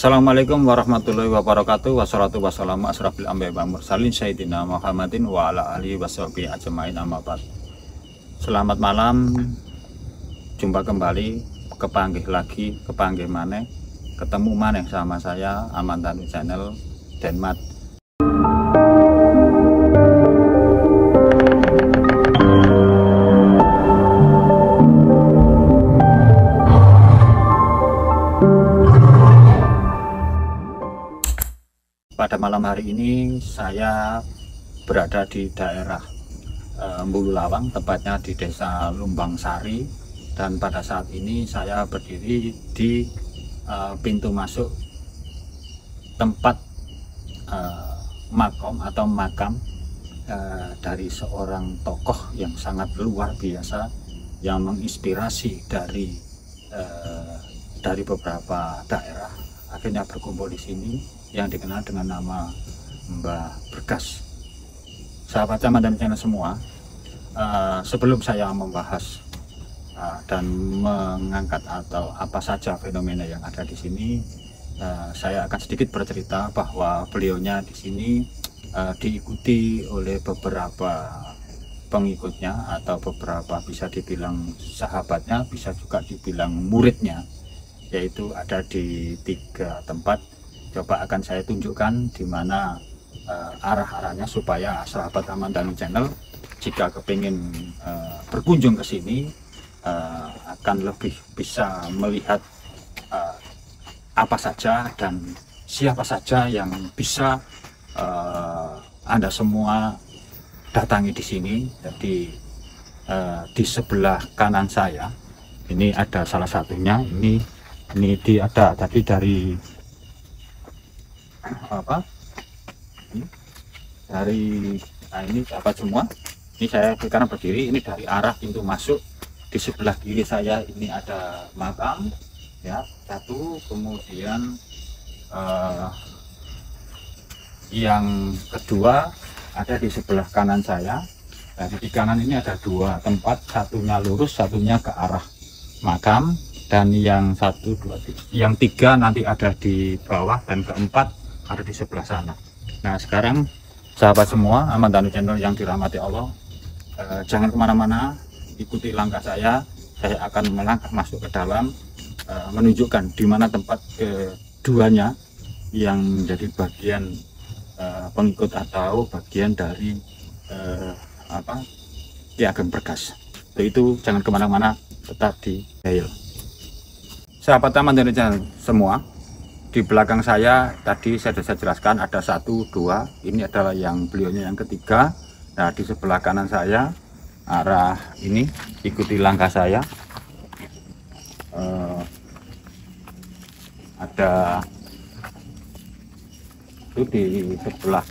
Assalamualaikum warahmatullahi wabarakatuh. Wassalatu wassalamu asrafil anbiya'i wal mursalin sayyidina Muhammadin wa ala alihi washabihi ajmain amma ba'd. Selamat malam. Jumpa kembali, kepanggih lagi, kepanggih maneh, ketemu maneh sama saya Aman Tanu Channel Denmat. Pada malam hari ini saya berada di daerah Mbululawang, tepatnya di Desa Lumbang Sari, dan pada saat ini saya berdiri di pintu masuk tempat makom atau makam dari seorang tokoh yang sangat luar biasa yang menginspirasi dari beberapa daerah akhirnya berkumpul di sini, yang dikenal dengan nama Mbah Bergas. Sahabat Aman Tanu Channel semua, sebelum saya membahas dan mengangkat atau apa saja fenomena yang ada di sini, saya akan sedikit bercerita bahwa beliaunya di sini diikuti oleh beberapa pengikutnya atau beberapa bisa dibilang sahabatnya, bisa juga dibilang muridnya, yaitu ada di 3 tempat. Coba akan saya tunjukkan di mana arah-arahnya supaya sahabat Aman Tanu Channel jika kepingin berkunjung ke sini akan lebih bisa melihat apa saja dan siapa saja yang bisa Anda semua datangi di sini. Jadi di sebelah kanan saya ini ada salah satunya, ini ada tadi dari ini apa semua. Ini saya sekarang berdiri ini dari arah pintu masuk. Di sebelah kiri saya ini ada makam ya, satu, kemudian yang kedua ada di sebelah kanan saya. Nah, di kanan ini ada 2 tempat, satunya lurus, satunya ke arah makam, dan yang 1, 2, 3, yang 3 nanti ada di bawah, dan keempat ada di sebelah sana. Nah, sekarang sahabat semua Aman Tanu Channel yang dirahmati Allah, jangan kemana-mana, ikuti langkah saya akan melangkah masuk ke dalam, menunjukkan di mana tempat keduanya yang menjadi bagian pengikut atau bagian dari Ki Ageng Bergas. Itu jangan kemana-mana, tetap di Gail. Sahabat Aman Tanu Channel semua, di belakang saya tadi saya sudah jelaskan ada 1, 2, ini adalah yang beliaunya yang ketiga. Nah, di sebelah kanan saya arah ini, ikuti langkah saya, ada itu di sebelah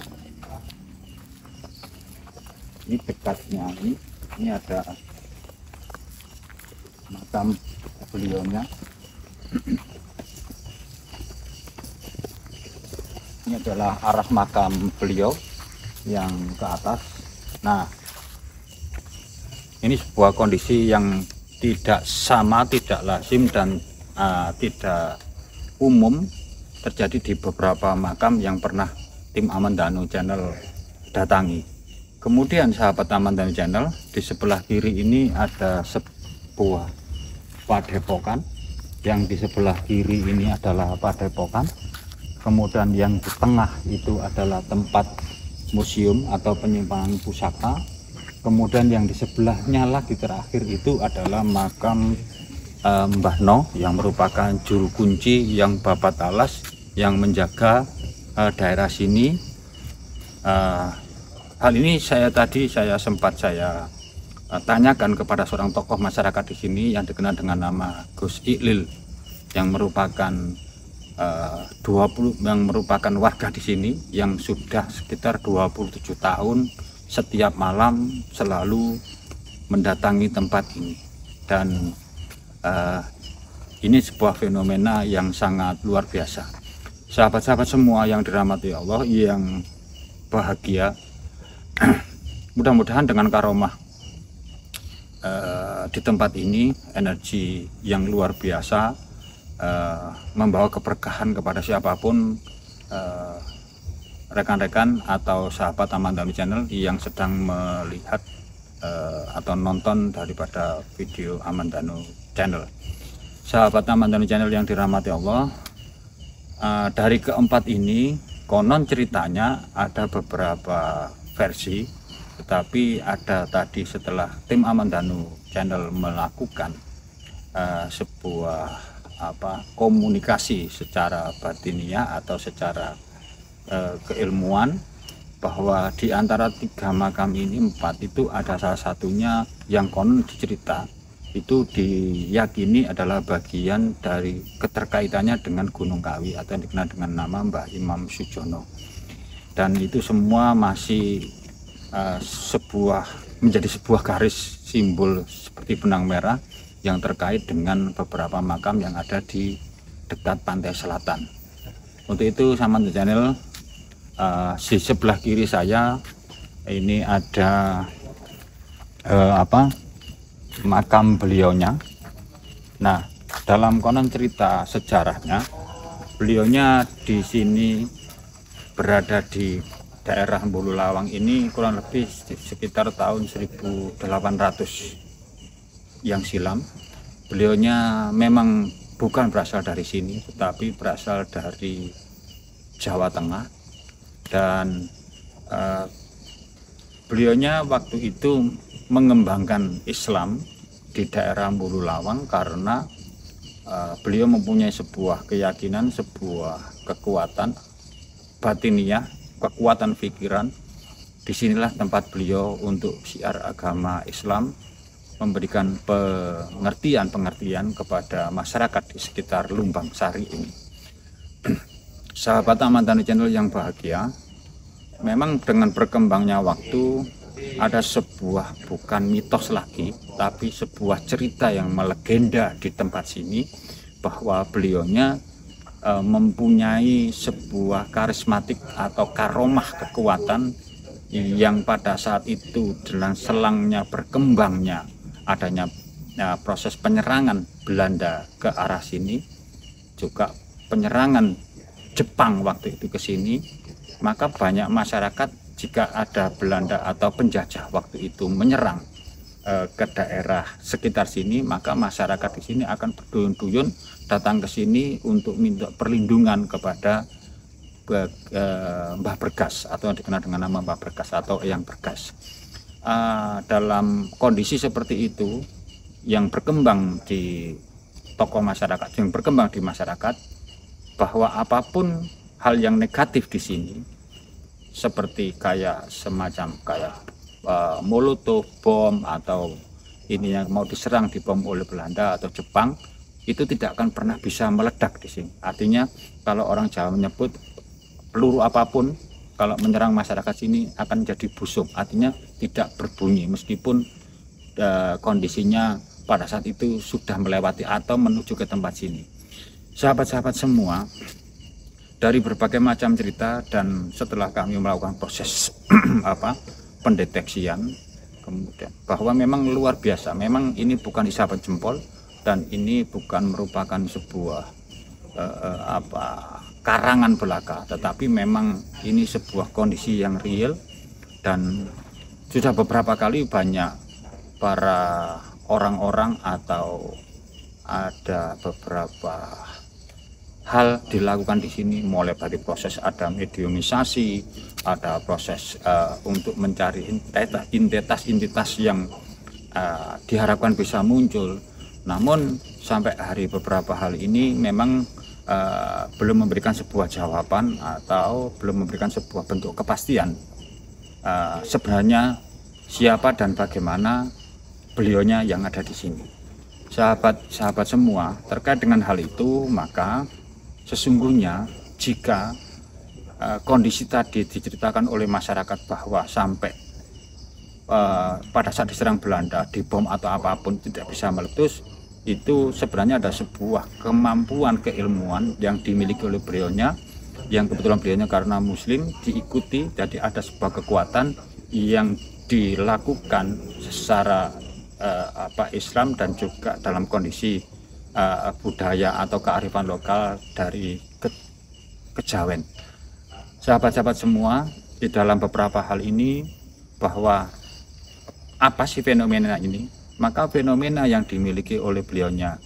ini dekatnya ini ada makam beliaunya. Ini adalah arah makam beliau yang ke atas. Nah, ini sebuah kondisi yang tidak sama, tidak lazim, dan tidak umum terjadi di beberapa makam yang pernah tim Aman Tanu Channel datangi. Kemudian sahabat Aman Tanu Channel, di sebelah kiri ini ada sebuah padepokan. Yang di sebelah kiri ini adalah padepokan. Kemudian yang di tengah itu adalah tempat museum atau penyimpangan pusaka. Kemudian yang di sebelahnya lagi terakhir itu adalah makam Mbah No, yang merupakan juru kunci yang babat alas yang menjaga daerah sini. Hal ini saya sempat tanyakan kepada seorang tokoh masyarakat di sini yang dikenal dengan nama Gus Iqlil, yang merupakan yang merupakan warga di sini yang sudah sekitar 27 tahun setiap malam selalu mendatangi tempat ini. Dan ini sebuah fenomena yang sangat luar biasa. Sahabat-sahabat semua yang dirahmati Allah, yang bahagia, mudah-mudahan dengan karomah di tempat ini, energi yang luar biasa membawa keberkahan kepada siapapun rekan-rekan atau sahabat Aman Dhanu Channel yang sedang melihat atau nonton daripada video Aman Dhanu Channel. Sahabat Aman Dhanu Channel yang dirahmati Allah, dari keempat ini konon ceritanya ada beberapa versi, tetapi ada tadi setelah tim Aman Dhanu Channel melakukan sebuah komunikasi secara batiniah atau secara keilmuan, bahwa di antara 3 makam ini 4 itu ada salah satunya yang konon dicerita itu diyakini adalah bagian dari keterkaitannya dengan Gunung Kawi atau yang dikenal dengan nama Mbah Imam Sujono, dan itu semua masih menjadi sebuah garis simbol seperti benang merah yang terkait dengan beberapa makam yang ada di dekat pantai selatan. Untuk itu Aman Dhanu Channel, di sebelah kiri saya ini ada makam beliaunya. Nah, dalam konon cerita sejarahnya, beliaunya di sini berada di daerah Bulu Lawang ini kurang lebih sekitar tahun 1800 yang silam. Beliaunya memang bukan berasal dari sini, tetapi berasal dari Jawa Tengah, dan beliaunya waktu itu mengembangkan Islam di daerah Bulu Lawang karena beliau mempunyai sebuah keyakinan, sebuah kekuatan batiniah, kekuatan pikiran. Disinilah tempat beliau untuk syiar agama Islam, memberikan pengertian kepada masyarakat di sekitar Lumbang Sari ini. Sahabat Aman Dhanu Channel yang bahagia, memang dengan berkembangnya waktu ada sebuah bukan mitos lagi, tapi sebuah cerita yang melegenda di tempat sini, bahwa beliaunya mempunyai sebuah karismatik atau karomah kekuatan yang pada saat itu dengan selangnya berkembangnya adanya proses penyerangan Belanda ke arah sini, juga penyerangan Jepang waktu itu ke sini, maka banyak masyarakat, jika ada Belanda atau penjajah waktu itu menyerang ke daerah sekitar sini, maka masyarakat di sini akan berduyun-duyun datang ke sini untuk minta perlindungan kepada Mbah Bergas atau yang dikenal dengan nama Mbah Bergas atau Eyang Bergas. Dalam kondisi seperti itu yang berkembang di tokoh masyarakat, yang berkembang di masyarakat, bahwa apapun hal yang negatif di sini, seperti semacam molotov, bom, atau ini yang mau diserang dibom oleh Belanda atau Jepang, itu tidak akan pernah bisa meledak di sini. Artinya kalau orang Jawa menyebut peluru apapun kalau menyerang masyarakat sini akan jadi busuk, artinya tidak berbunyi meskipun kondisinya pada saat itu sudah melewati atau menuju ke tempat sini. Sahabat-sahabat semua, dari berbagai macam cerita dan setelah kami melakukan proses pendeteksian, kemudian bahwa memang luar biasa, memang ini bukan isapat jempol dan ini bukan merupakan sebuah karangan belaka, tetapi memang ini sebuah kondisi yang real, dan sudah beberapa kali banyak para orang-orang atau ada beberapa hal dilakukan di sini, mulai dari proses ada mediumisasi, ada proses untuk mencari entitas yang diharapkan bisa muncul. Namun sampai hari beberapa hal ini memang belum memberikan sebuah jawaban atau belum memberikan sebuah bentuk kepastian sebenarnya siapa dan bagaimana beliaunya yang ada di sini. Sahabat-sahabat semua, terkait dengan hal itu, maka sesungguhnya jika kondisi tadi diceritakan oleh masyarakat bahwa sampai pada saat diserang Belanda, dibom atau apapun tidak bisa meletus, itu sebenarnya ada sebuah kemampuan keilmuan yang dimiliki oleh beliaunya, yang kebetulan beliaunya karena muslim diikuti, jadi ada sebuah kekuatan yang dilakukan secara Islam dan juga dalam kondisi budaya atau kearifan lokal dari Kejawen. Sahabat-sahabat semua, di dalam beberapa hal ini, bahwa apa sih fenomena ini? Maka fenomena yang dimiliki oleh beliaunya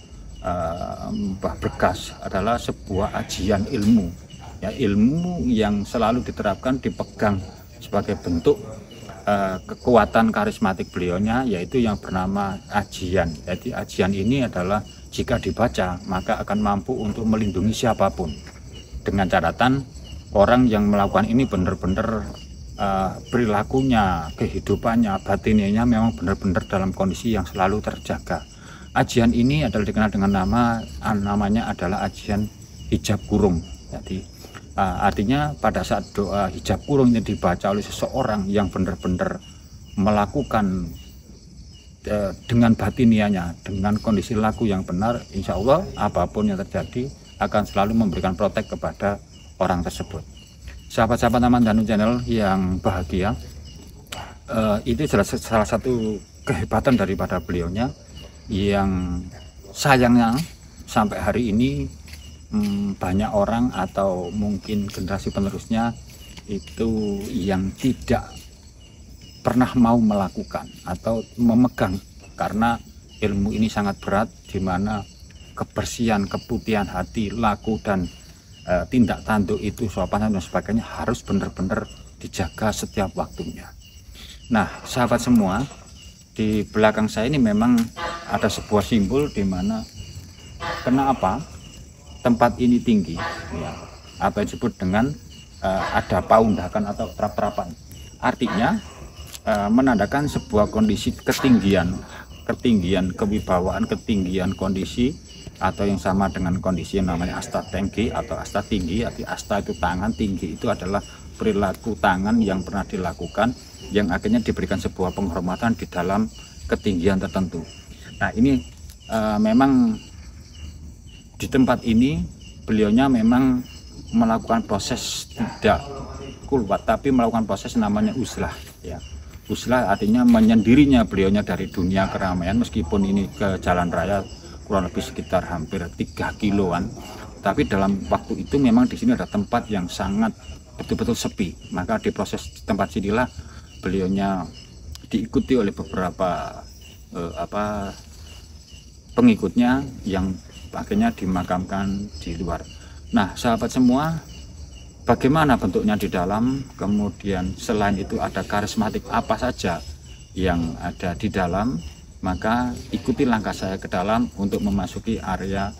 Mbah Berkas adalah sebuah ajian ilmu, ya, ilmu yang selalu diterapkan, dipegang sebagai bentuk kekuatan karismatik beliaunya, yaitu yang bernama ajian. Jadi ajian ini adalah jika dibaca maka akan mampu untuk melindungi siapapun, dengan catatan orang yang melakukan ini benar-benar perilakunya, kehidupannya, batinnya memang benar-benar dalam kondisi yang selalu terjaga. Ajian ini adalah dikenal dengan namanya adalah ajian hijab kurung. Jadi artinya pada saat doa hijab kurung ini dibaca oleh seseorang yang benar-benar melakukan dengan batinianya, dengan kondisi laku yang benar, insya Allah apapun yang terjadi akan selalu memberikan protek kepada orang tersebut. Sahabat-sahabat Aman Danu Channel yang bahagia, itu salah satu kehebatan daripada beliaunya, yang sayangnya sampai hari ini banyak orang atau mungkin generasi penerusnya itu yang tidak pernah mau melakukan atau memegang, karena ilmu ini sangat berat, di mana kebersihan, keputihan hati, laku dan tindak tanduk itu, sopan dan sebagainya harus benar-benar dijaga setiap waktunya. Nah, sahabat semua, di belakang saya ini memang ada sebuah simbol di mana kenapa tempat ini tinggi, ya, apa yang disebut dengan ada paundakan atau trap-trapan. Artinya menandakan sebuah kondisi ketinggian kewibawaan, ketinggian kondisi, atau yang sama dengan kondisi yang namanya asta tinggi atau asta tinggi. Arti asta itu tangan, tinggi itu adalah perilaku tangan yang pernah dilakukan, yang akhirnya diberikan sebuah penghormatan di dalam ketinggian tertentu. Nah, ini memang di tempat ini beliaunya memang melakukan proses tidak kulwat, tapi melakukan proses namanya uzlah, ya. Uzlah artinya menyendirinya beliaunya dari dunia keramaian, meskipun ini ke jalan raya kurang lebih sekitar hampir 3 kiloan, tapi dalam waktu itu memang di sini ada tempat yang sangat betul-betul sepi. Maka di proses tempat sinilah beliaunya diikuti oleh beberapa pengikutnya yang akhirnya dimakamkan di luar. Nah, sahabat semua, bagaimana bentuknya di dalam, kemudian selain itu ada karismatik apa saja yang ada di dalam, maka ikuti langkah saya ke dalam untuk memasuki area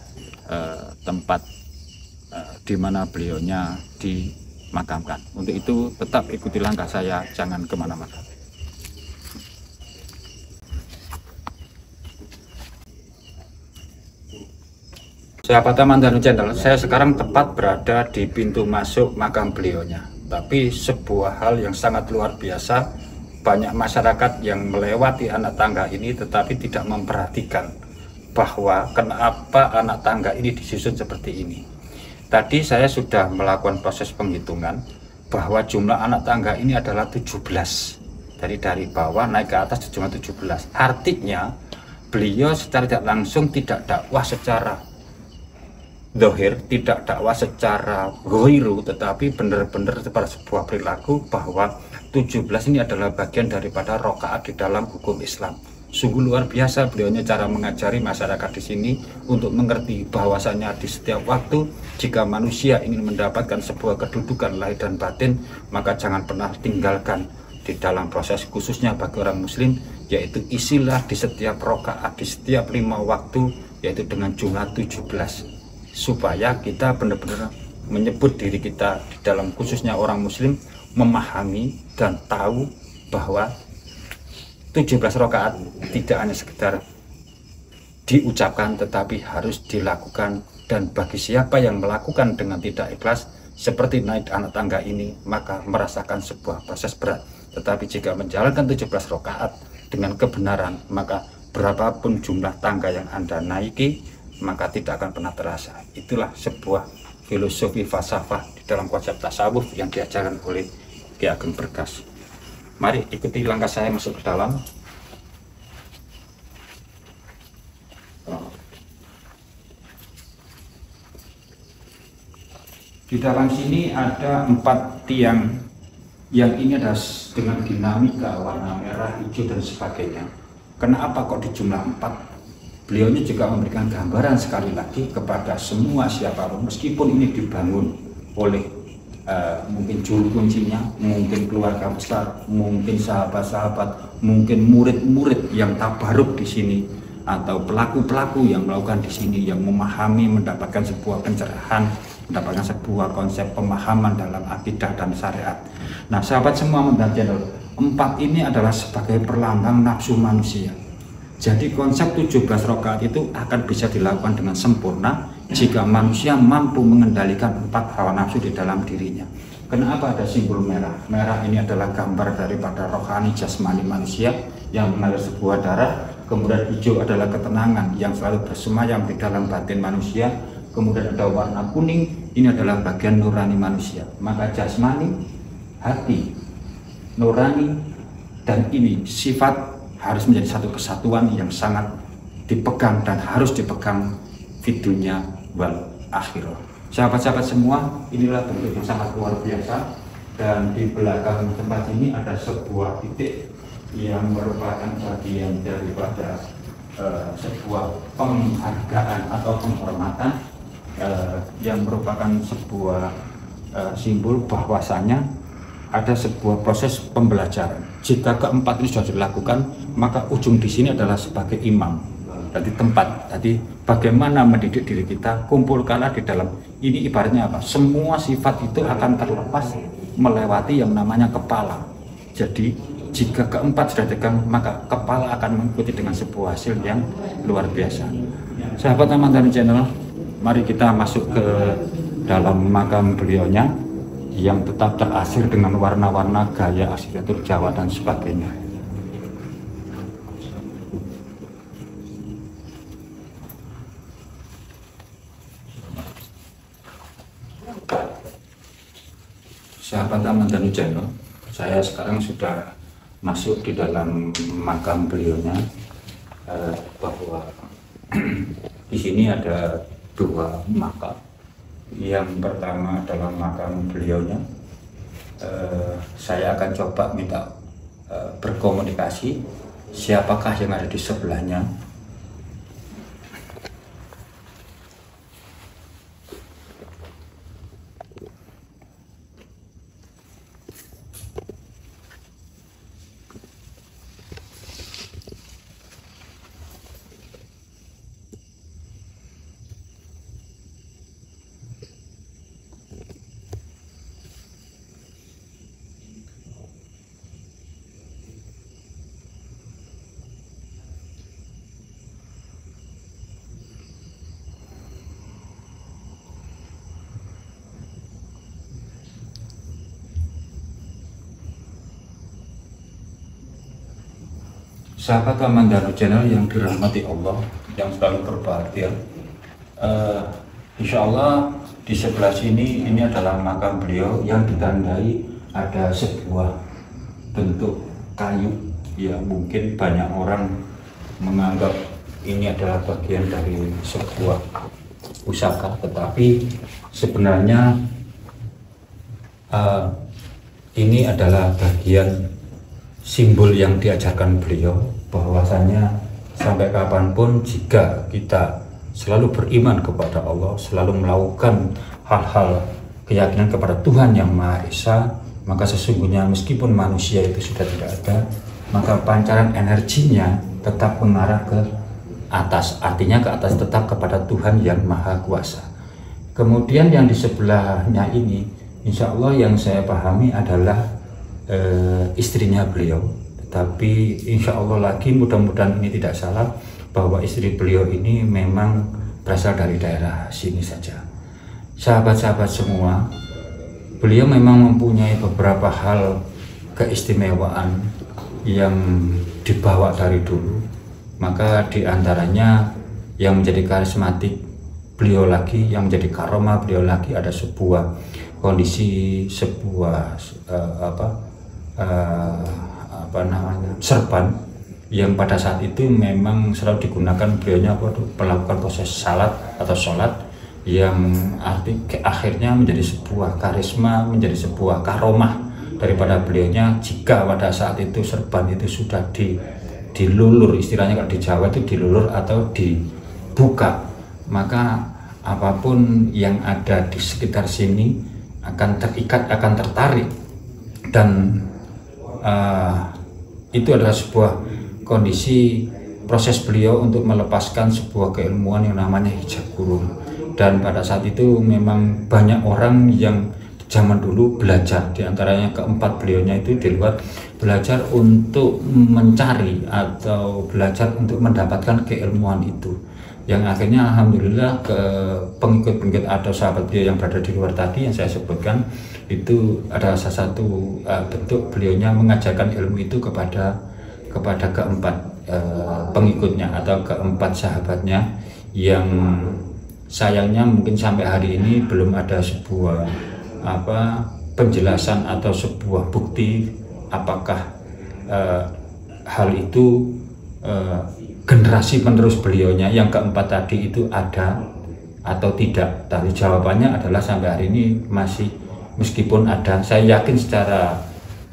tempat di mana beliaunya dimakamkan. Untuk itu tetap ikuti langkah saya, jangan kemana-mana. Sahabat Aman Danu Channel, saya sekarang tepat berada di pintu masuk makam beliaunya. Tapi sebuah hal yang sangat luar biasa, banyak masyarakat yang melewati anak tangga ini tetapi tidak memperhatikan bahwa kenapa anak tangga ini disusun seperti ini. Tadi saya sudah melakukan proses penghitungan bahwa jumlah anak tangga ini adalah 17. Jadi dari bawah naik ke atas jumlah 17. Artinya beliau secara tidak langsung tidak dakwah secara dohir, tidak dakwah secara goiru, tetapi benar-benar pada sebuah perilaku bahwa 17 ini adalah bagian daripada rokaat di dalam hukum Islam. Sungguh luar biasa beliaunya cara mengajari masyarakat di sini untuk mengerti bahwasanya di setiap waktu jika manusia ingin mendapatkan sebuah kedudukan lahir dan batin, maka jangan pernah tinggalkan di dalam proses, khususnya bagi orang muslim, yaitu isilah di setiap rokaat, di setiap 5 waktu, yaitu dengan jumlah 17, supaya kita benar-benar menyebut diri kita di dalam, khususnya orang muslim, memahami dan tahu bahwa 17 rakaat tidak hanya sekedar diucapkan tetapi harus dilakukan. Dan bagi siapa yang melakukan dengan tidak ikhlas seperti naik anak tangga ini, maka merasakan sebuah proses berat. Tetapi jika menjalankan 17 rakaat dengan kebenaran, maka berapapun jumlah tangga yang Anda naiki, maka tidak akan pernah terasa. Itulah sebuah filosofi falsafah di dalam konsep tasawuf yang diajarkan oleh Ki Ageng Berkas. Mari ikuti langkah saya masuk ke dalam. Di dalam sini ada 4 tiang yang ini adalah dengan dinamika warna merah, hijau dan sebagainya. Kenapa kok di jumlah 4? Beliau ini juga memberikan gambaran sekali lagi kepada semua siapapun, meskipun ini dibangun oleh mungkin juru kuncinya, mungkin keluarga besar, mungkin sahabat-sahabat, mungkin murid-murid yang tabaruk di sini, atau pelaku-pelaku yang melakukan di sini, yang memahami, mendapatkan sebuah pencerahan, mendapatkan sebuah konsep pemahaman dalam akidah dan syariat. Nah, sahabat semua mendengar channel 4 ini adalah sebagai perlambang nafsu manusia. Jadi konsep 17 rakaat itu akan bisa dilakukan dengan sempurna jika manusia mampu mengendalikan 4 hawa nafsu di dalam dirinya. Kenapa ada simbol merah? Merah ini adalah gambar daripada rohani jasmani manusia yang mengalir sebuah darah. Kemudian hijau adalah ketenangan yang selalu bersemayam di dalam batin manusia. Kemudian ada warna kuning, ini adalah bagian nurani manusia. Maka jasmani, hati, nurani, dan ini sifat harus menjadi satu kesatuan yang sangat dipegang dan harus dipegang di dunia wal akhirah. Sahabat-sahabat semua, inilah bentuk yang sangat luar biasa. Dan di belakang tempat ini ada sebuah titik yang merupakan bagian daripada sebuah penghargaan atau penghormatan yang merupakan sebuah simbol bahwasanya ada sebuah proses pembelajaran. Jika keempat ini sudah dilakukan, maka ujung di sini adalah sebagai imam. Jadi tempat. Jadi bagaimana mendidik diri kita, kumpulkanlah di dalam ini. Ibaratnya apa? Semua sifat itu akan terlepas melewati yang namanya kepala. Jadi jika keempat sudah tegang, maka kepala akan mengikuti dengan sebuah hasil yang luar biasa. Sahabat Amantan Channel, mari kita masuk ke dalam makam beliaunya yang tetap terasir dengan warna-warna gaya arsitektur Jawa dan sebagainya. Sahabat Amantan Channel, saya sekarang sudah masuk di dalam makam beliaunya, bahwa di sini ada 2 makam. Yang pertama adalah makam beliaunya. Saya akan coba minta berkomunikasi siapakah yang ada di sebelahnya. Sahabat Amantan Channel yang dirahmati Allah, yang selalu berbahagia, insya Allah di sebelah sini ini adalah makam beliau yang ditandai ada sebuah bentuk kayu. Ya, mungkin banyak orang menganggap ini adalah bagian dari sebuah pusaka, tetapi sebenarnya ini adalah bagian simbol yang diajarkan beliau, bahwasanya sampai kapanpun jika kita selalu beriman kepada Allah, selalu melakukan hal-hal keyakinan kepada Tuhan yang Maha Esa, maka sesungguhnya meskipun manusia itu sudah tidak ada, maka pancaran energinya tetap mengarah ke atas, artinya ke atas, tetap kepada Tuhan yang Maha Kuasa. Kemudian yang di sebelahnya ini, insya Allah yang saya pahami adalah istrinya beliau. Tetapi insya Allah lagi, mudah-mudahan ini tidak salah, bahwa istri beliau ini memang berasal dari daerah sini saja. Sahabat-sahabat semua, beliau memang mempunyai beberapa hal keistimewaan yang dibawa dari dulu. Maka diantaranya yang menjadi karismatik beliau lagi, yang menjadi karomah beliau lagi, ada sebuah kondisi, sebuah serban yang pada saat itu memang selalu digunakan beliaunya untuk melakukan proses salat atau sholat, yang akhirnya menjadi sebuah karisma, menjadi sebuah karomah daripada beliaunya. Jika pada saat itu serban itu sudah dilulur, istilahnya kalau di Jawa itu dilulur atau dibuka, maka apapun yang ada di sekitar sini akan terikat, akan tertarik, dan itu adalah sebuah kondisi proses beliau untuk melepaskan sebuah keilmuan yang namanya hijab gurun. Dan pada saat itu memang banyak orang yang zaman dulu belajar, diantaranya keempat beliaunya itu di luar, belajar untuk mencari atau belajar untuk mendapatkan keilmuan itu, yang akhirnya alhamdulillah ke pengikut-pengikut atau sahabat beliau yang berada di luar tadi yang saya sebutkan, itu adalah salah satu bentuk beliaunya mengajarkan ilmu itu kepada keempat pengikutnya atau keempat sahabatnya, yang sayangnya mungkin sampai hari ini belum ada sebuah penjelasan atau sebuah bukti apakah hal itu generasi penerus beliaunya yang keempat tadi itu ada atau tidak. Tapi jawabannya adalah sampai hari ini masih, meskipun ada, saya yakin secara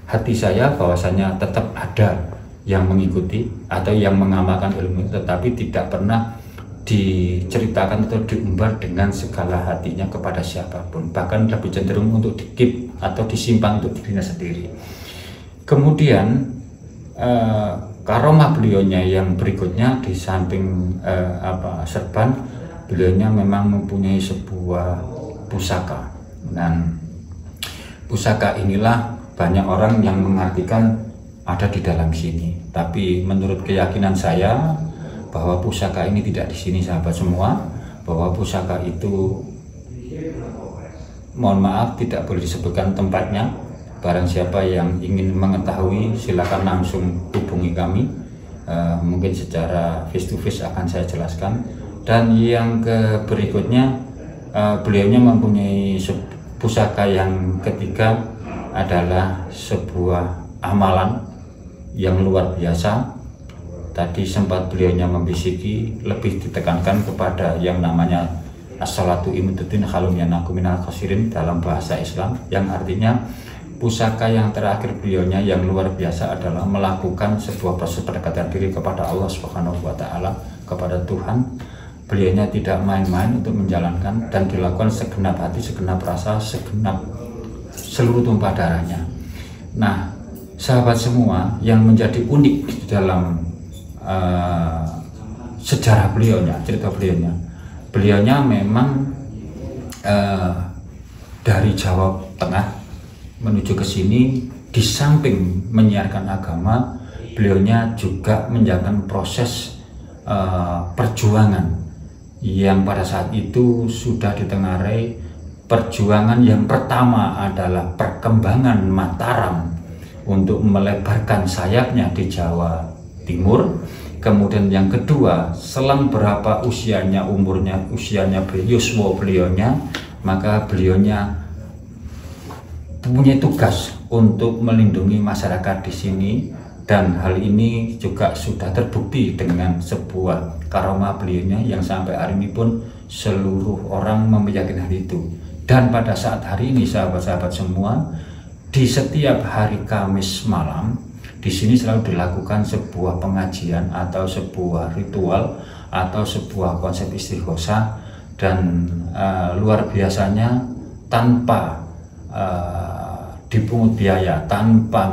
hati saya bahwasanya tetap ada yang mengikuti atau yang mengamalkan ilmu itu, tetapi tidak pernah diceritakan atau diumbar dengan segala hatinya kepada siapapun, bahkan lebih cenderung untuk dikip atau disimpan untuk dirinya sendiri. Kemudian karomah beliaunya yang berikutnya, di samping serban, beliaunya memang mempunyai sebuah pusaka, dan pusaka inilah banyak orang yang mengartikan ada di dalam sini, tapi menurut keyakinan saya bahwa pusaka ini tidak di sini, sahabat semua, bahwa pusaka itu, mohon maaf, tidak boleh disebutkan tempatnya. Barang siapa yang ingin mengetahui silakan langsung hubungi kami, mungkin secara face to face akan saya jelaskan. Dan yang berikutnya, beliaunya mempunyai pusaka yang ketiga adalah sebuah amalan yang luar biasa. Tadi sempat beliaunya membisiki, lebih ditekankan kepada yang namanya as-salatu imududdin khalum yanaku minal khasirin dalam bahasa Islam, yang artinya pusaka yang terakhir beliaunya yang luar biasa adalah melakukan sebuah proses pendekatan diri kepada Allah Subhanahu wa Ta'ala, kepada Tuhan. Beliaunya tidak main-main untuk menjalankan, dan dilakukan segenap hati, segenap rasa, segenap seluruh tumpah darahnya. Nah, sahabat semua, yang menjadi unik di dalam sejarah beliaunya, cerita beliaunya memang dari Jawa Tengah menuju ke sini, di samping menyiarkan agama, beliaunya juga menjalankan proses perjuangan yang pada saat itu sudah ditengarai. Perjuangan yang pertama adalah perkembangan Mataram untuk melebarkan sayapnya di Jawa Timur. Kemudian yang kedua, selang berapa usianya beliaunya, maka beliaunya punya tugas untuk melindungi masyarakat di sini, dan hal ini juga sudah terbukti dengan sebuah karomah beliaunya yang sampai hari ini pun seluruh orang meyakini hal itu. Dan pada saat hari ini, sahabat-sahabat semua, di setiap hari Kamis malam di sini selalu dilakukan sebuah pengajian atau sebuah ritual atau sebuah konsep istighosah, dan luar biasanya tanpa dipungut biaya, tanpa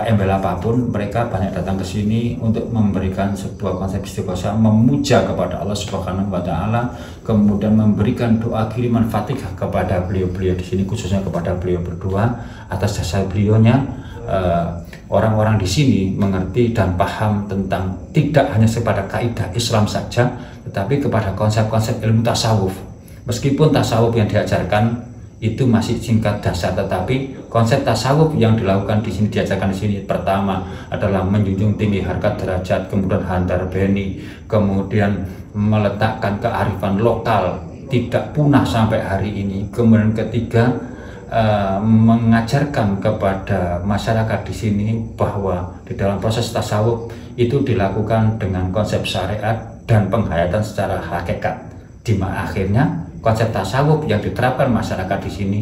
embel apapun, mereka banyak datang ke sini untuk memberikan sebuah konsep istighosah, memuja kepada Allah Subhanahu wa Ta'ala, kemudian memberikan doa kiriman Fatihah kepada beliau-beliau di sini, khususnya kepada beliau berdua atas jasa beliaunya. Orang-orang di sini mengerti dan paham tentang tidak hanya kepada kaidah Islam saja, tetapi kepada konsep-konsep ilmu tasawuf. Meskipun tasawuf yang diajarkan itu masih singkat dasar, tetapi konsep tasawuf yang dilakukan di sini, diajarkan di sini, pertama adalah menjunjung tinggi harkat derajat, kemudian handar beni, kemudian meletakkan kearifan lokal tidak punah sampai hari ini. Kemudian ketiga, mengajarkan kepada masyarakat di sini bahwa di dalam proses tasawuf itu dilakukan dengan konsep syariat dan penghayatan secara hakikat, di mana akhirnya konsep tasawuf yang diterapkan masyarakat di sini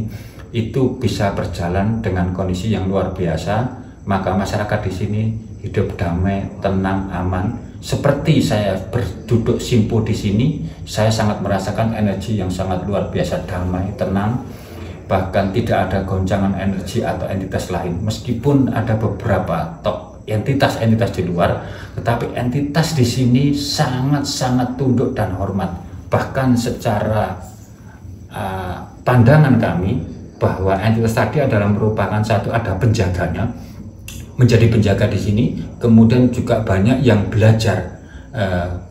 itu bisa berjalan dengan kondisi yang luar biasa, maka masyarakat di sini hidup damai, tenang, aman. Seperti saya berduduk simpu di sini, saya sangat merasakan energi yang sangat luar biasa, damai, tenang, bahkan tidak ada goncangan energi atau entitas lain. Meskipun ada beberapa entitas di luar, tetapi entitas di sini sangat-sangat tunduk dan hormat. Bahkan secara pandangan kami bahwa entitas tadi adalah merupakan ada penjaganya, menjadi penjaga di sini. Kemudian juga banyak yang belajar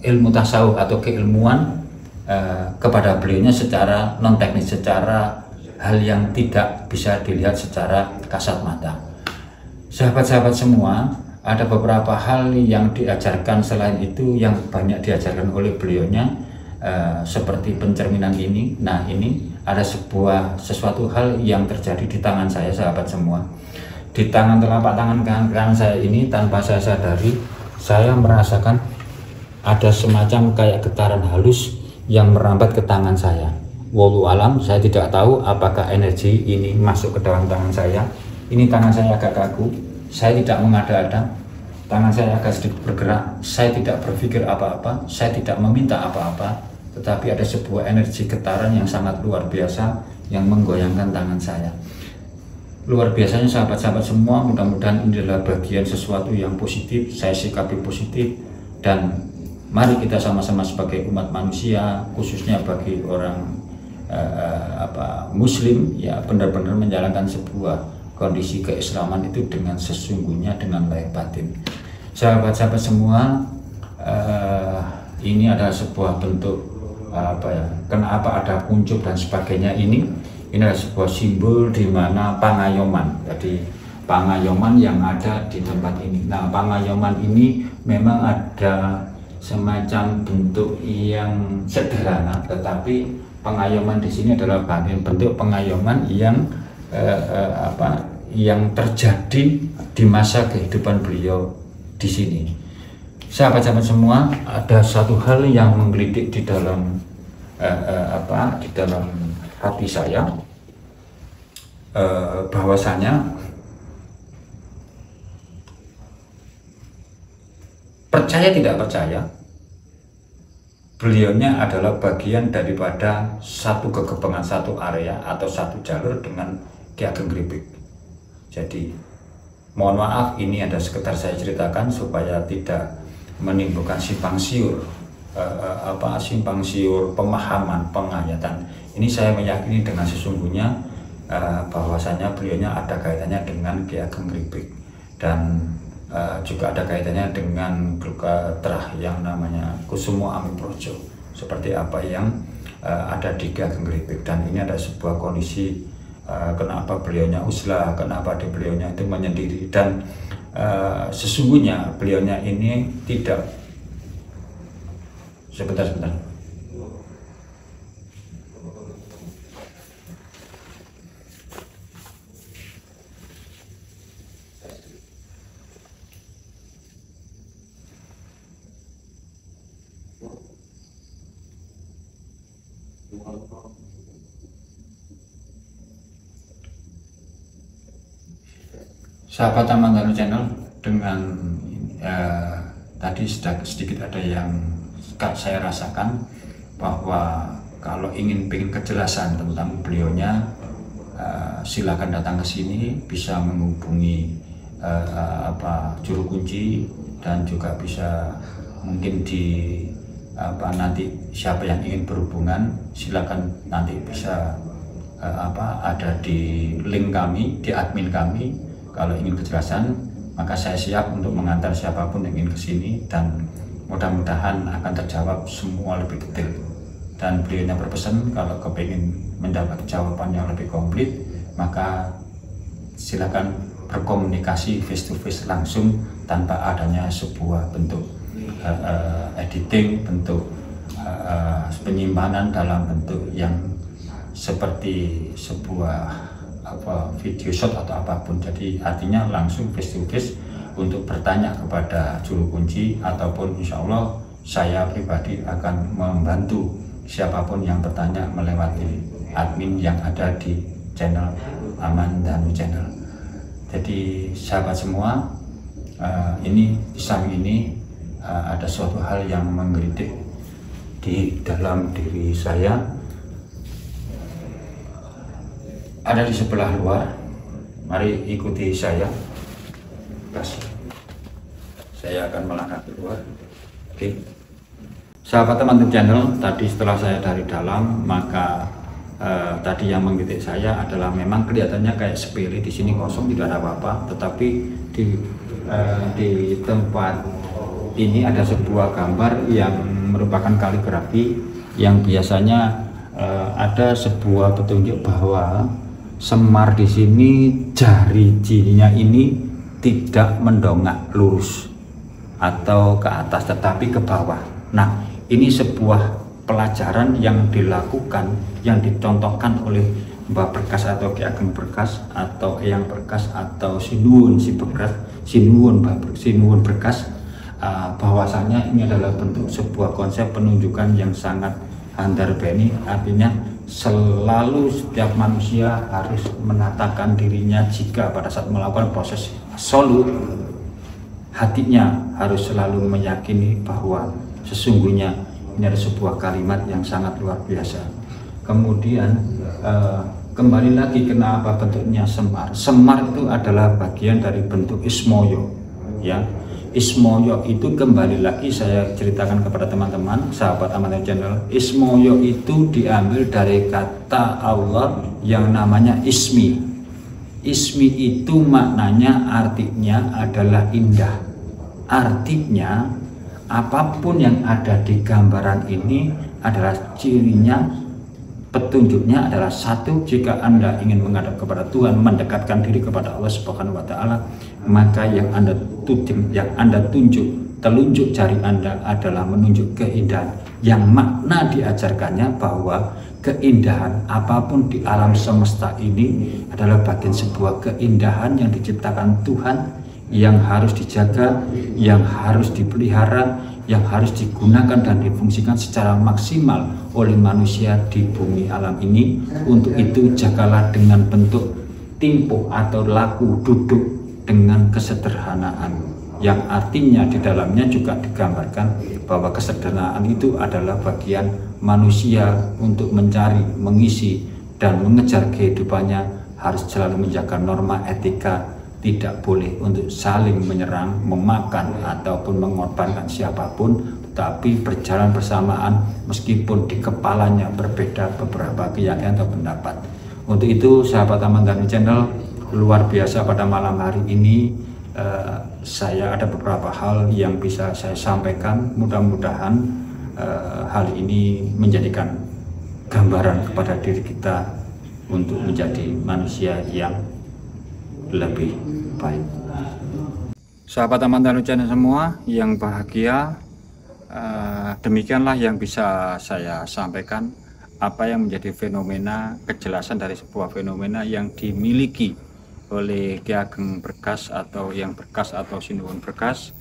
ilmu tasawuf atau keilmuan kepada beliaunya secara non teknis, secara hal yang tidak bisa dilihat secara kasat mata. Sahabat-sahabat semua, ada beberapa hal yang diajarkan selain itu yang banyak diajarkan oleh beliaunya, seperti pencerminan ini. Nah, ini ada sesuatu hal yang terjadi di tangan saya, sahabat semua. Di telapak tangan kanan saya ini, tanpa saya sadari, saya merasakan ada semacam kayak getaran halus yang merambat ke tangan saya. Wallahu alam, saya tidak tahu apakah energi ini masuk ke dalam tangan saya. Ini tangan saya agak kaku, saya tidak mengada-ada, tangan saya agak sedikit bergerak, saya tidak berpikir apa-apa, saya tidak meminta apa-apa, tetapi ada sebuah energi getaran yang sangat luar biasa yang menggoyangkan tangan saya. Luar biasanya sahabat-sahabat semua, mudah-mudahan ini adalah bagian sesuatu yang positif, saya sikapi positif, dan mari kita sama-sama sebagai umat manusia, khususnya bagi orang muslim, ya benar-benar menjalankan sebuah kondisi keislaman itu dengan sesungguhnya, dengan lahir batin. Sahabat-sahabat semua, ini adalah sebuah bentuk kenapa ada kuncup dan sebagainya. Ini adalah sebuah simbol di mana pangayoman. Jadi pangayoman yang ada di tempat ini. Nah, pangayoman ini memang ada semacam bentuk yang sederhana, tetapi pengayoman di sini adalah bentuk pengayoman yang yang terjadi di masa kehidupan beliau di sini. Sahabat-sahabat semua, ada satu hal yang menggelitik di dalam di dalam hati saya, bahwasanya percaya tidak percaya, beliaunya adalah bagian daripada satu kegebengan, satu area atau satu jalur dengan Ki Ageng Gripik. Jadi mohon maaf, ini ada sekedar saya ceritakan supaya tidak menimbulkan simpang siur pemahaman penghayatan. Ini saya meyakini dengan sesungguhnya bahwasanya beliaunya ada kaitannya dengan Ki Ageng Gripik, dan juga ada kaitannya dengan terah yang namanya Kusumo Amiprojo, seperti apa yang ada di Ki Ageng Gripik. Dan ini ada sebuah kondisi kenapa beliaunya uzlah, kenapa beliaunya itu menyendiri, dan sesungguhnya beliaunya ini tidak sebentar. Sahabat Taman Daru Channel, dengan tadi sedikit ada yang saya rasakan, bahwa kalau ingin kejelasan tentang beliaunya, silakan datang ke sini, bisa menghubungi juru kunci, dan juga bisa mungkin nanti siapa yang ingin berhubungan, silakan nanti bisa ada di link kami, di admin kami. Kalau ingin kejelasan, maka saya siap untuk mengantar siapapun yang ingin ke sini, dan mudah-mudahan akan terjawab semua lebih detail. Dan beliaunya berpesan kalau kepingin mendapat jawaban yang lebih komplit, maka silakan berkomunikasi face to face langsung tanpa adanya sebuah bentuk editing, bentuk penyimpanan dalam bentuk yang seperti sebuah video shot atau apapun. Jadi artinya langsung face to face untuk bertanya kepada juru kunci, ataupun insya Allah saya pribadi akan membantu siapapun yang bertanya melewati admin yang ada di channel Aman Danu Channel. Jadi sahabat semua, ini di samping ini ada suatu hal yang menggelitik di dalam diri saya, ada di sebelah luar. Mari ikuti saya. Saya akan melangkah keluar. Oke, sahabat teman-teman channel, tadi setelah saya dari dalam, maka tadi yang menggelitik saya adalah memang kelihatannya kayak sepele, di sini kosong, tidak ada apa-apa, tetapi di tempat ini ada sebuah gambar yang merupakan kaligrafi yang biasanya ada sebuah petunjuk bahwa Semar di sini jari-jarinya ini tidak mendongak lurus atau ke atas, tetapi ke bawah. Nah, ini sebuah pelajaran yang dilakukan, yang dicontohkan oleh Mbah Berkas atau Ki Ageng Berkas atau Eyang Berkas atau Sinuwun si Berkas, Sinuwun Berkas, bahwasanya ini adalah bentuk sebuah konsep penunjukan yang sangat handarbeni. Artinya selalu setiap manusia harus menatakan dirinya jika pada saat melakukan proses solu, hatinya harus selalu meyakini bahwa sesungguhnya ini ada sebuah kalimat yang sangat luar biasa. Kemudian kembali lagi, kenapa bentuknya semar? Semar itu adalah bagian dari bentuk ismoyo, ya. Ismoyo itu kembali lagi saya ceritakan kepada teman-teman sahabat Aman Channel. Ismoyo itu diambil dari kata Allah yang namanya ismi. Ismi itu maknanya, artinya adalah indah. Artinya apapun yang ada di gambaran ini adalah cirinya, petunjuknya adalah satu. Jika Anda ingin menghadap kepada Tuhan, mendekatkan diri kepada Allah Subhanahu wa Ta'ala, maka yang Anda tunjuk, telunjuk jari Anda adalah menunjuk keindahan, yang makna diajarkannya bahwa keindahan apapun di alam semesta ini adalah bagian sebuah keindahan yang diciptakan Tuhan, yang harus dijaga, yang harus dipelihara, yang harus digunakan dan difungsikan secara maksimal oleh manusia di bumi alam ini. Untuk itu jagalah dengan bentuk timpo atau laku duduk dengan kesederhanaan, yang artinya di dalamnya juga digambarkan bahwa kesederhanaan itu adalah bagian manusia untuk mencari, mengisi, dan mengejar kehidupannya harus selalu menjaga norma etika, tidak boleh untuk saling menyerang, memakan, ataupun mengorbankan siapapun, tapi berjalan bersamaan meskipun di kepalanya berbeda beberapa keyakinan atau pendapat. Untuk itu sahabat Aman Danu Channel, luar biasa pada malam hari ini saya ada beberapa hal yang bisa saya sampaikan. Mudah-mudahan hal ini menjadikan gambaran kepada diri kita untuk menjadi manusia yang lebih baik. Sahabat Aman Danu Channel semua yang bahagia, demikianlah yang bisa saya sampaikan, apa yang menjadi fenomena, kejelasan dari sebuah fenomena yang dimiliki oleh Ki Ageng Berkas atau Eyang Berkas atau Sinuwun Berkas.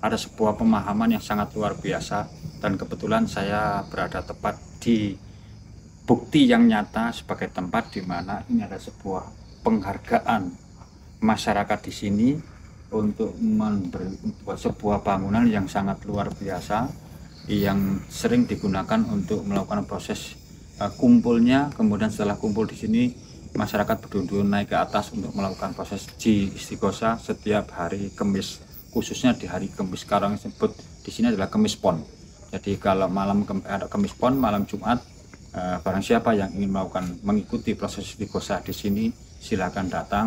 Ada sebuah pemahaman yang sangat luar biasa, dan kebetulan saya berada tepat di bukti yang nyata sebagai tempat di mana ini ada sebuah penghargaan masyarakat di sini untuk membuat sebuah bangunan yang sangat luar biasa, yang sering digunakan untuk melakukan proses kumpulnya. Kemudian setelah kumpul di sini, masyarakat berdundun naik ke atas untuk melakukan proses istighosa setiap hari Kamis, khususnya di hari Kamis. Sekarang disebut di sini adalah Kamis Pon. Jadi kalau malam ada Kamis Pon, malam Jumat, barang siapa yang ingin mengikuti proses istighosa di sini, silakan datang.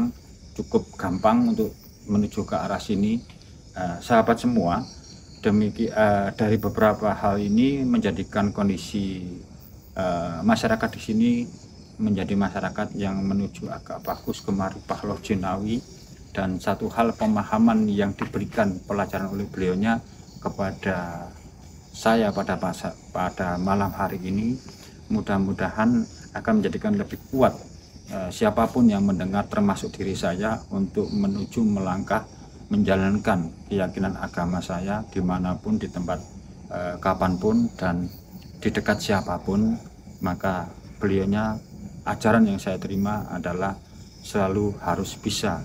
Cukup gampang untuk menuju ke arah sini. Sahabat semua, dari beberapa hal ini menjadikan kondisi masyarakat di sini menjadi masyarakat yang menuju agak bagus, kemarifah loh jinawi. Dan satu hal pemahaman yang diberikan pelajaran oleh beliaunya kepada saya pada malam hari ini, mudah-mudahan akan menjadikan lebih kuat siapapun yang mendengar, termasuk diri saya, untuk menuju melangkah menjalankan keyakinan agama saya dimanapun, di tempat kapanpun, dan di dekat siapapun, maka beliaunya, ajaran yang saya terima adalah selalu harus bisa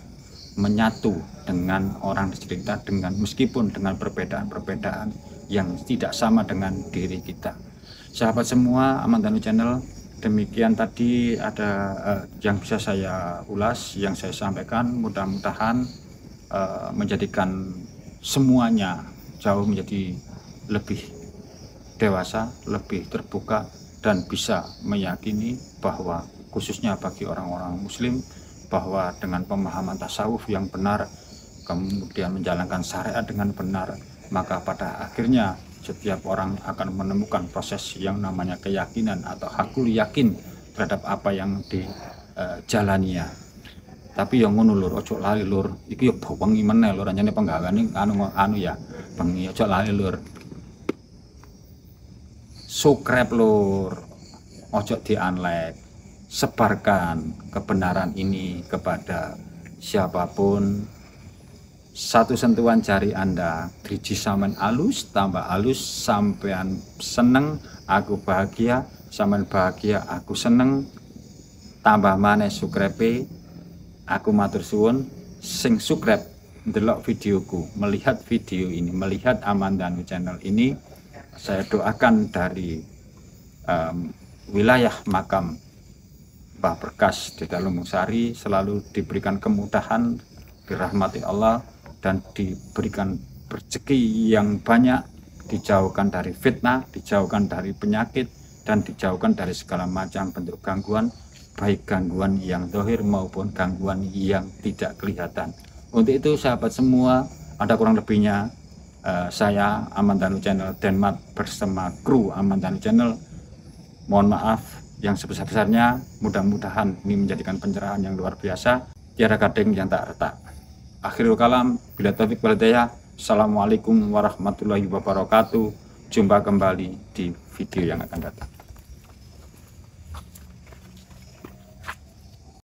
menyatu dengan orang di sekitar, dengan meskipun dengan perbedaan-perbedaan yang tidak sama dengan diri kita. Sahabat semua, Amandanu Channel, demikian tadi ada yang bisa saya ulas, yang saya sampaikan. Mudah-mudahan menjadikan semuanya jauh menjadi lebih dewasa, lebih terbuka, dan bisa meyakini bahwa khususnya bagi orang-orang muslim, bahwa dengan pemahaman tasawuf yang benar, kemudian menjalankan syariat dengan benar, maka pada akhirnya setiap orang akan menemukan proses yang namanya keyakinan atau hakul yakin terhadap apa yang dijalaninya. Tapi yang ngono lur, ojo lali lur, iki yo bengi meneh lur, anjane penggaweane anu ya, bengi ojo lali lur. Subscribe lur, ojo di-unlike, sebarkan kebenaran ini kepada siapapun. Satu sentuhan jari Anda, driji sampean alus, tambah alus, sampean seneng, aku bahagia, sampean bahagia, aku seneng, tambah maneh subscribe, aku matur suwun. Sing subscribe ndelok videoku, melihat video ini, melihat Amandanu Channel ini, saya doakan dari wilayah makam Mbah Berkas di Lumbung Sari selalu diberikan kemudahan, dirahmati Allah, dan diberikan rezeki yang banyak, dijauhkan dari fitnah, dijauhkan dari penyakit, dan dijauhkan dari segala macam bentuk gangguan, baik gangguan yang zahir maupun gangguan yang tidak kelihatan. Untuk itu sahabat semua, ada kurang lebihnya saya Amandanu Channel Denmark bersama kru Amandanu Channel, mohon maaf yang sebesar-besarnya. Mudah-mudahan ini menjadikan pencerahan yang luar biasa, tiada gading yang tak retak. Akhirul kalam, bila taufik wal hidayah. Assalamualaikum warahmatullahi wabarakatuh. Jumpa kembali di video yang akan datang.